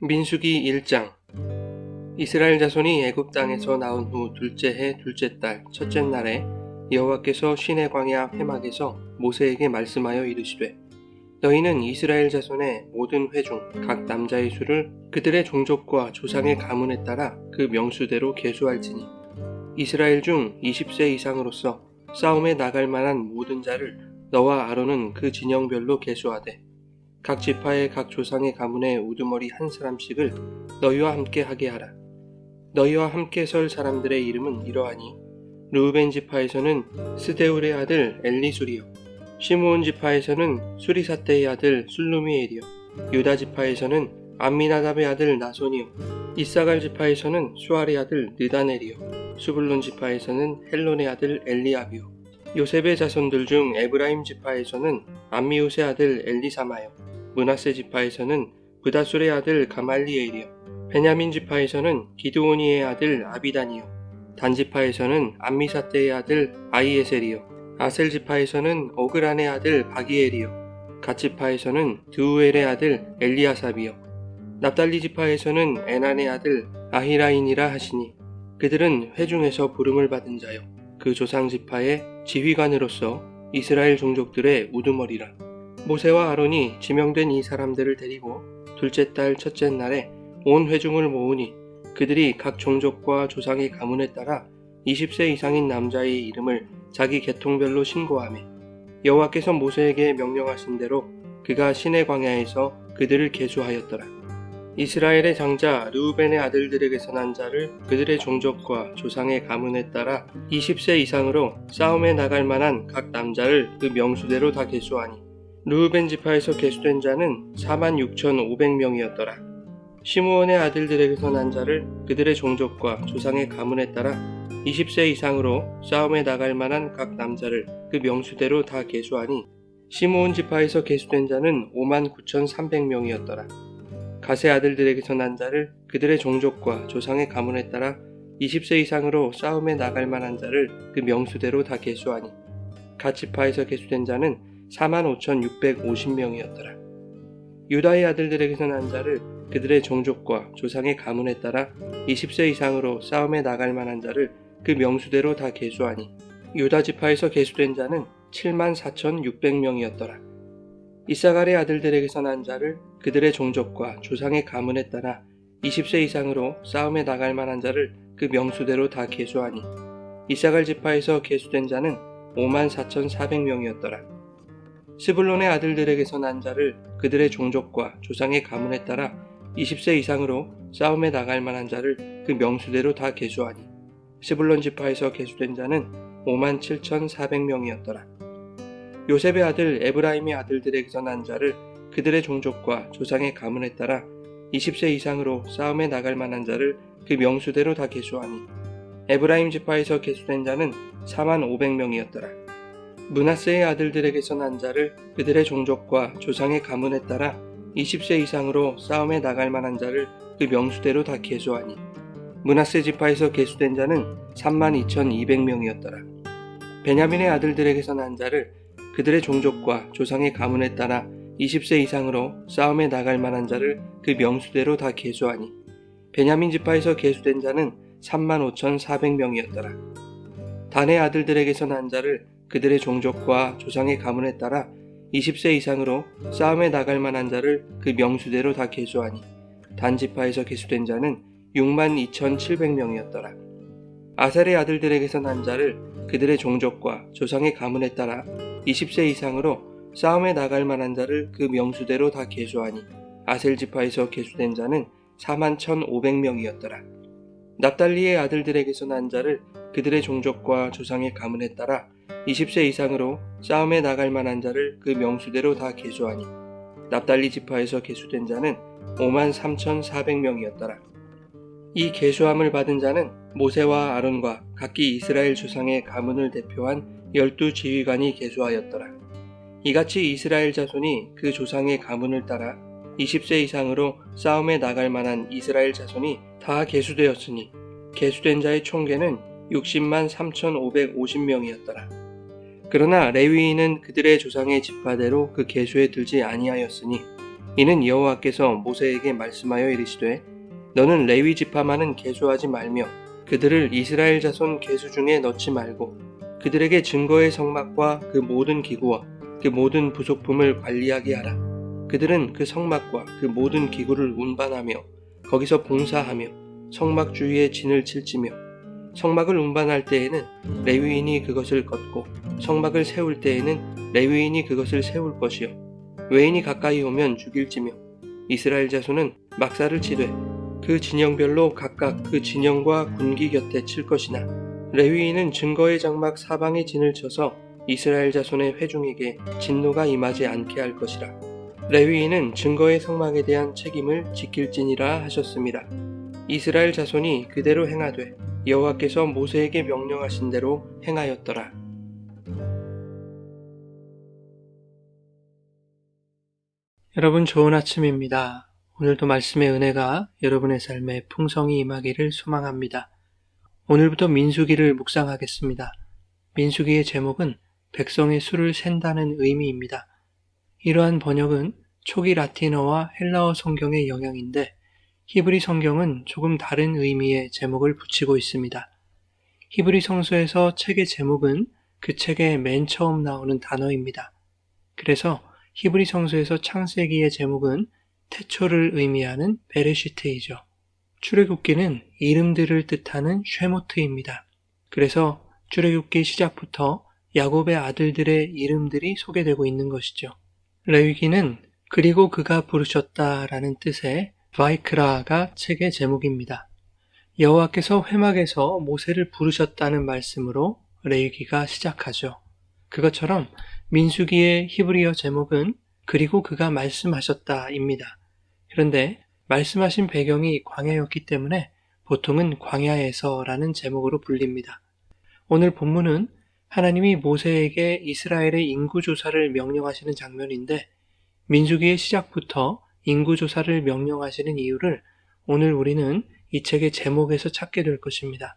민수기 1장. 이스라엘 자손이 애굽 땅에서 나온 후 둘째 해 둘째 달 첫째 날에 여호와께서 시내 광야 회막에서 모세에게 말씀하여 이르시되, 너희는 이스라엘 자손의 모든 회 중 각 남자의 수를 그들의 종족과 조상의 가문에 따라 그 명수대로 계수할지니, 이스라엘 중 20세 이상으로서 싸움에 나갈 만한 모든 자를 너와 아론은 그 진영별로 계수하되, 각 지파의 각 조상의 가문의 우두머리 한 사람씩을 너희와 함께 하게 하라. 너희와 함께 설 사람들의 이름은 이러하니, 르우벤 지파에서는 스데울의 아들 엘리술이요, 시므온 지파에서는 수리사떼의 아들 술루미엘이요, 유다 지파에서는 암미나답의 아들 나손이요, 이사갈 지파에서는 수알의 아들 느다넬이요, 수불론 지파에서는 헬론의 아들 엘리압이요, 요셉의 자손들 중 에브라임 지파에서는 암미우스의 아들 엘리사마요, 므낫세 지파에서는 브다술의 아들 가말리엘이요, 베냐민 지파에서는 기드오니의 아들 아비단이요, 단 지파에서는 암미사떼의 아들 아이에셀이요, 아셀 지파에서는 오그란의 아들 바기엘이요, 갓 지파에서는 드우엘의 아들 엘리아삽이요, 납달리 지파에서는 에난의 아들 아히라인이라 하시니, 그들은 회중에서 부름을 받은 자요, 그 조상 지파의 지휘관으로서 이스라엘 종족들의 우두머리라. 모세와 아론이 지명된 이 사람들을 데리고 둘째 달 첫째 날에 온 회중을 모으니, 그들이 각 종족과 조상의 가문에 따라 20세 이상인 남자의 이름을 자기 계통별로 신고하며, 여호와께서 모세에게 명령하신 대로 그가 시내 광야에서 그들을 계수하였더라. 이스라엘의 장자 르우벤의 아들들에게서 난 자를 그들의 종족과 조상의 가문에 따라 20세 이상으로 싸움에 나갈 만한 각 남자를 그 명수대로 다 계수하니, 르우벤 지파에서 계수된 자는 46,500명이었더라. 시므온의 아들들에게서 난 자를 그들의 종족과 조상의 가문에 따라 20세 이상으로 싸움에 나갈 만한 각 남자를 그 명수대로 다 계수하니, 시므온 지파에서 계수된 자는 59,300명이었더라. 갓의 아들들에게서 난 자를 그들의 종족과 조상의 가문에 따라 20세 이상으로 싸움에 나갈 만한 자를 그 명수대로 다 계수하니, 갓 지파에서 계수된 자는 45,650명이었더라. 유다의 아들들에게서 난 자를 그들의 종족과 조상의 가문에 따라 20세 이상으로 싸움에 나갈 만한 자를 그 명수대로 다 계수하니, 유다 지파에서 계수된 자는 74,600명이었더라. 이사갈의 아들들에게서 난 자를 그들의 종족과 조상의 가문에 따라 20세 이상으로 싸움에 나갈 만한 자를 그 명수대로 다 계수하니, 이사갈 지파에서 계수된 자는 54,400명이었더라. 스불론의 아들들에게서 난 자를 그들의 종족과 조상의 가문에 따라 20세 이상으로 싸움에 나갈 만한 자를 그 명수대로 다 계수하니, 스불론 지파에서 계수된 자는 57,400명이었더라. 요셉의 아들 에브라임의 아들들에게서 난 자를 그들의 종족과 조상의 가문에 따라 20세 이상으로 싸움에 나갈 만한 자를 그 명수대로 다 계수하니, 에브라임 지파에서 계수된 자는 45,000명이었더라. 므낫세의 아들들에게서 난 자를 그들의 종족과 조상의 가문에 따라 20세 이상으로 싸움에 나갈 만한 자를 그 명수대로 다 계수하니, 므낫세 지파에서 계수된 자는 32,200명이었더라. 베냐민의 아들들에게서 난 자를 그들의 종족과 조상의 가문에 따라 20세 이상으로 싸움에 나갈 만한 자를 그 명수대로 다 계수하니, 베냐민 지파에서 계수된 자는 35,400명이었더라. 단의 아들들에게서 난 자를 그들의 종족과 조상의 가문에 따라 20세 이상으로 싸움에 나갈 만한 자를 그 명수대로 다 계수하니, 단 지파에서 계수된 자는 62,700명이었더라. 아셀의 아들들에게서 난 자를 그들의 종족과 조상의 가문에 따라 20세 이상으로 싸움에 나갈 만한 자를 그 명수대로 다 계수하니, 아셀 지파에서 계수된 자는 41,500명이었더라. 납달리의 아들들에게서 난 자를 그들의 종족과 조상의 가문에 따라 20세 이상으로 싸움에 나갈 만한 자를 그 명수대로 다 계수하니, 납달리 지파에서 계수된 자는 53,400명이었더라. 이 계수함을 받은 자는 모세와 아론과 각기 이스라엘 조상의 가문을 대표한 12지휘관이 계수하였더라. 이같이 이스라엘 자손이 그 조상의 가문을 따라 20세 이상으로 싸움에 나갈 만한 이스라엘 자손이 다 계수되었으니, 계수된 자의 총계는 60만 3,550명이었더라. 그러나 레위인은 그들의 조상의 지파대로 그 계수에 들지 아니하였으니, 이는 여호와께서 모세에게 말씀하여 이르시되 너는 레위 지파만은 계수하지 말며 그들을 이스라엘 자손 계수 중에 넣지 말고 그들에게 증거의 성막과 그 모든 기구와 그 모든 부속품을 관리하게 하라. 그들은 그 성막과 그 모든 기구를 운반하며 거기서 봉사하며 성막 주위에 진을 칠지며 성막을 운반할 때에는 레위인이 그것을 걷고 성막을 세울 때에는 레위인이 그것을 세울 것이요 외인이 가까이 오면 죽일지며 이스라엘 자손은 막사를 치되 그 진영별로 각각 그 진영과 군기 곁에 칠 것이나 레위인은 증거의 장막 사방에 진을 쳐서 이스라엘 자손의 회중에게 진노가 임하지 않게 할 것이라. 레위인은 증거의 성막에 대한 책임을 지킬지니라 하셨습니다. 이스라엘 자손이 그대로 행하되 여호와께서 모세에게 명령하신 대로 행하였더라. 여러분 좋은 아침입니다. 오늘도 말씀의 은혜가 여러분의 삶에 풍성히 임하기를 소망합니다. 오늘부터 민수기를 묵상하겠습니다. 민수기의 제목은 백성의 수를 센다는 의미입니다. 이러한 번역은 초기 라틴어와 헬라어 성경의 영향인데 히브리 성경은 조금 다른 의미의 제목을 붙이고 있습니다. 히브리 성서에서 책의 제목은 그 책의 맨 처음 나오는 단어입니다. 그래서 히브리 성서에서 창세기의 제목은 태초를 의미하는 베레시트이죠. 출애굽기는 이름들을 뜻하는 쉐모트입니다. 그래서 출애굽기 시작부터 야곱의 아들들의 이름들이 소개되고 있는 것이죠. 레위기는 그리고 그가 부르셨다라는 뜻의 바이크라가 책의 제목입니다. 여호와께서 회막에서 모세를 부르셨다는 말씀으로 레위기가 시작하죠. 그것처럼 민수기의 히브리어 제목은 그리고 그가 말씀하셨다입니다. 그런데 말씀하신 배경이 광야였기 때문에 보통은 광야에서라는 제목으로 불립니다. 오늘 본문은 하나님이 모세에게 이스라엘의 인구조사를 명령하시는 장면인데 민수기의 시작부터 인구조사를 명령하시는 이유를 오늘 우리는 이 책의 제목에서 찾게 될 것입니다.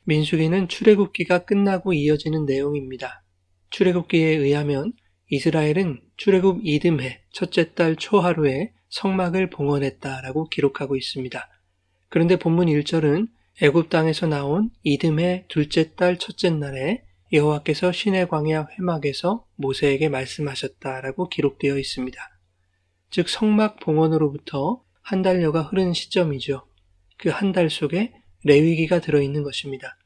민수기는 출애굽기가 끝나고 이어지는 내용입니다. 출애굽기에 의하면 이스라엘은 출애굽 이듬해 첫째 달 초하루에 성막을 봉헌했다라고 기록하고 있습니다. 그런데 본문 1절은 애굽 땅에서 나온 이듬해 둘째 달 첫째 날에 여호와께서 시내 광야 회막에서 모세에게 말씀하셨다라고 기록되어 있습니다. 즉 성막 봉헌으로부터 한 달여가 흐른 시점이죠. 그 한 달 속에 레위기가 들어있는 것입니다.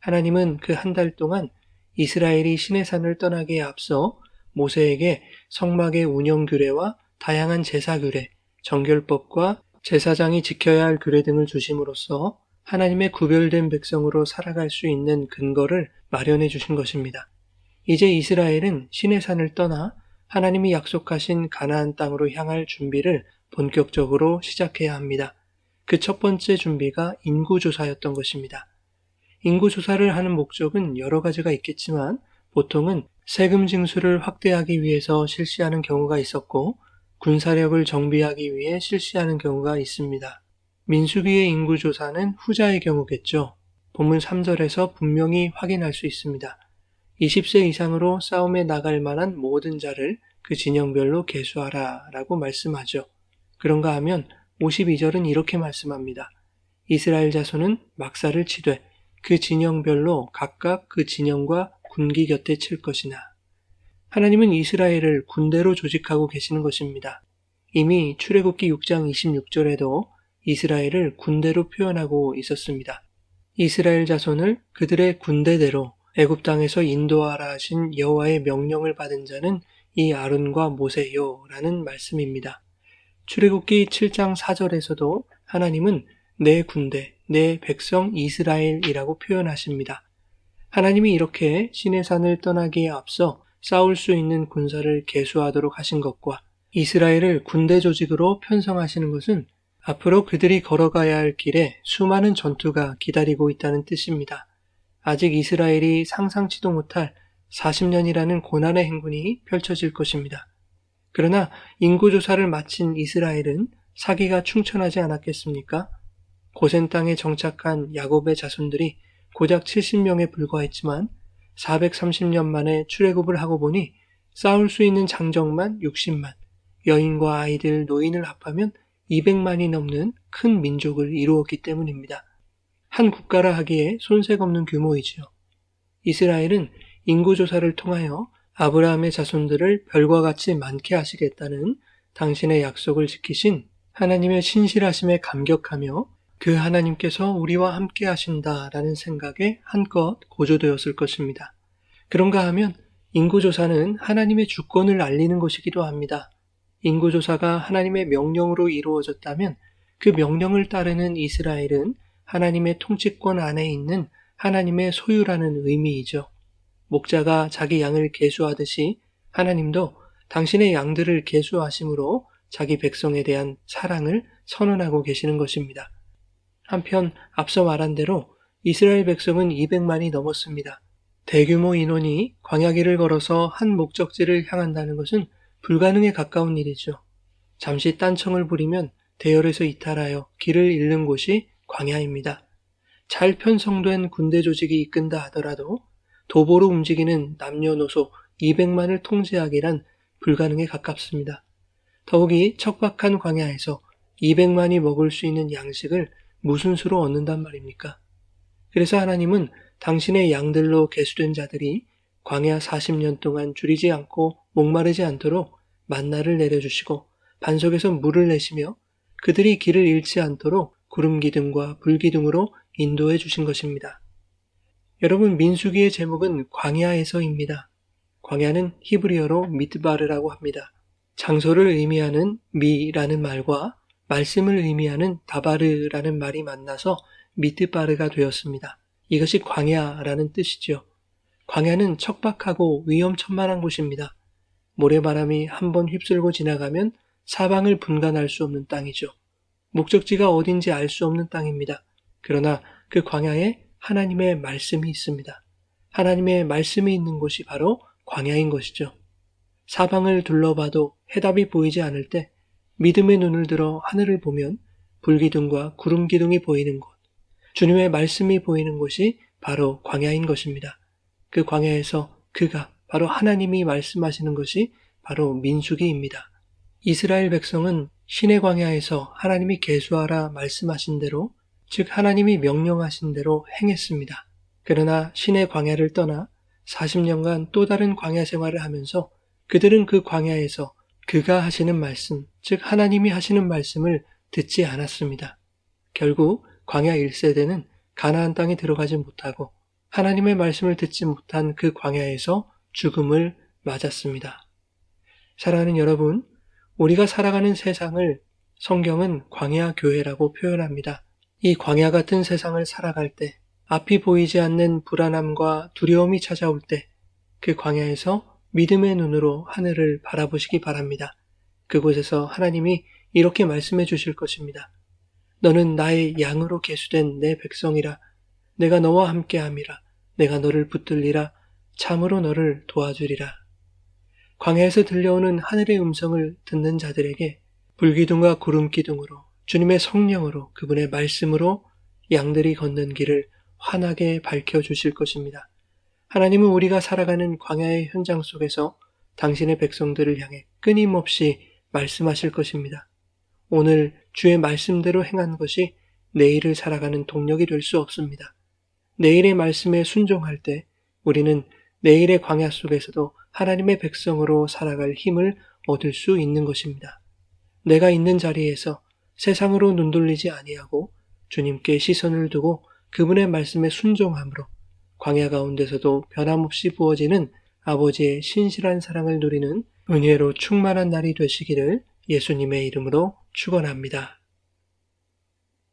하나님은 그 한 달 동안 이스라엘이 시내산을 떠나기에 앞서 모세에게 성막의 운영 규례와 다양한 제사 규례, 정결법과 제사장이 지켜야 할 규례 등을 주심으로써 하나님의 구별된 백성으로 살아갈 수 있는 근거를 마련해 주신 것입니다. 이제 이스라엘은 시내산을 떠나 하나님이 약속하신 가나안 땅으로 향할 준비를 본격적으로 시작해야 합니다. 그 첫 번째 준비가 인구조사였던 것입니다. 인구조사를 하는 목적은 여러 가지가 있겠지만 보통은 세금 징수를 확대하기 위해서 실시하는 경우가 있었고 군사력을 정비하기 위해 실시하는 경우가 있습니다. 민수기의 인구조사는 후자의 경우겠죠. 본문 3절에서 분명히 확인할 수 있습니다. 20세 이상으로 싸움에 나갈 만한 모든 자를 그 진영별로 계수하라 라고 말씀하죠. 그런가 하면 52절은 이렇게 말씀합니다. 이스라엘 자손은 막사를 치되 그 진영별로 각각 그 진영과 군기 곁에 칠 것이나. 하나님은 이스라엘을 군대로 조직하고 계시는 것입니다. 이미 출애굽기 6장 26절에도 이스라엘을 군대로 표현하고 있었습니다. 이스라엘 자손을 그들의 군대대로 애굽 땅에서 인도하라 하신 여호와의 명령을 받은 자는 이 아론과 모세요 라는 말씀입니다. 출애굽기 7장 4절에서도 하나님은 내 군대, 내 백성 이스라엘이라고 표현하십니다. 하나님이 이렇게 시내산을 떠나기에 앞서 싸울 수 있는 군사를 계수하도록 하신 것과 이스라엘을 군대 조직으로 편성하시는 것은 앞으로 그들이 걸어가야 할 길에 수많은 전투가 기다리고 있다는 뜻입니다. 아직 이스라엘이 상상치도 못할 40년이라는 고난의 행군이 펼쳐질 것입니다. 그러나 인구조사를 마친 이스라엘은 사기가 충천하지 않았겠습니까? 고센 땅에 정착한 야곱의 자손들이 고작 70명에 불과했지만 430년 만에 출애굽을 하고 보니 싸울 수 있는 장정만 60만, 여인과 아이들, 노인을 합하면 200만이 넘는 큰 민족을 이루었기 때문입니다. 한 국가라 하기에 손색 없는 규모이지요. 이스라엘은 인구조사를 통하여 아브라함의 자손들을 별과 같이 많게 하시겠다는 당신의 약속을 지키신 하나님의 신실하심에 감격하며 그 하나님께서 우리와 함께 하신다라는 생각에 한껏 고조되었을 것입니다. 그런가 하면 인구조사는 하나님의 주권을 알리는 것이기도 합니다. 인구조사가 하나님의 명령으로 이루어졌다면 그 명령을 따르는 이스라엘은 하나님의 통치권 안에 있는 하나님의 소유라는 의미이죠. 목자가 자기 양을 계수하듯이 하나님도 당신의 양들을 계수하심으로 자기 백성에 대한 사랑을 선언하고 계시는 것입니다. 한편 앞서 말한 대로 이스라엘 백성은 200만이 넘었습니다. 대규모 인원이 광야길을 걸어서 한 목적지를 향한다는 것은 불가능에 가까운 일이죠. 잠시 딴청을 부리면 대열에서 이탈하여 길을 잃는 곳이 광야입니다. 잘 편성된 군대 조직이 이끈다 하더라도 도보로 움직이는 남녀노소 200만을 통제하기란 불가능에 가깝습니다. 더욱이 척박한 광야에서 200만이 먹을 수 있는 양식을 무슨 수로 얻는단 말입니까? 그래서 하나님은 당신의 양들로 계수된 자들이 광야 40년 동안 줄이지 않고 목마르지 않도록 만나를 내려주시고 반석에서 물을 내시며 그들이 길을 잃지 않도록 구름기둥과 불기둥으로 인도해 주신 것입니다. 여러분, 민수기의 제목은 광야에서입니다. 광야는 히브리어로 미드바르라고 합니다. 장소를 의미하는 미라는 말과 말씀을 의미하는 다바르라는 말이 만나서 미드바르가 되었습니다. 이것이 광야라는 뜻이죠. 광야는 척박하고 위험천만한 곳입니다. 모래바람이 한번 휩쓸고 지나가면 사방을 분간할 수 없는 땅이죠. 목적지가 어딘지 알 수 없는 땅입니다. 그러나 그 광야에 하나님의 말씀이 있습니다. 하나님의 말씀이 있는 곳이 바로 광야인 것이죠. 사방을 둘러봐도 해답이 보이지 않을 때 믿음의 눈을 들어 하늘을 보면 불기둥과 구름기둥이 보이는 곳, 주님의 말씀이 보이는 곳이 바로 광야인 것입니다. 그 광야에서 그가 바로 하나님이 말씀하시는 것이 바로 민수기입니다. 이스라엘 백성은 신의 광야에서 하나님이 계수하라 말씀하신 대로, 즉 하나님이 명령하신 대로 행했습니다. 그러나 신의 광야를 떠나 40년간 또 다른 광야 생활을 하면서 그들은 그 광야에서 그가 하시는 말씀, 즉 하나님이 하시는 말씀을 듣지 않았습니다. 결국 광야 1세대는 가나안 땅에 들어가지 못하고 하나님의 말씀을 듣지 못한 그 광야에서 죽음을 맞았습니다. 사랑하는 여러분, 우리가 살아가는 세상을 성경은 광야 교회라고 표현합니다. 이 광야 같은 세상을 살아갈 때, 앞이 보이지 않는 불안함과 두려움이 찾아올 때, 그 광야에서 믿음의 눈으로 하늘을 바라보시기 바랍니다. 그곳에서 하나님이 이렇게 말씀해 주실 것입니다. 너는 나의 양으로 계수된 내 백성이라. 내가 너와 함께함이라. 내가 너를 붙들리라. 참으로 너를 도와주리라. 광야에서 들려오는 하늘의 음성을 듣는 자들에게 불기둥과 구름기둥으로 주님의 성령으로 그분의 말씀으로 양들이 걷는 길을 환하게 밝혀주실 것입니다. 하나님은 우리가 살아가는 광야의 현장 속에서 당신의 백성들을 향해 끊임없이 말씀하실 것입니다. 오늘 주의 말씀대로 행한 것이 내일을 살아가는 동력이 될 수 없습니다. 내일의 말씀에 순종할 때 우리는 내일의 광야 속에서도 하나님의 백성으로 살아갈 힘을 얻을 수 있는 것입니다. 내가 있는 자리에서 세상으로 눈돌리지 아니하고 주님께 시선을 두고 그분의 말씀에 순종함으로 광야 가운데서도 변함없이 부어지는 아버지의 신실한 사랑을 누리는 은혜로 충만한 날이 되시기를 예수님의 이름으로 축원합니다.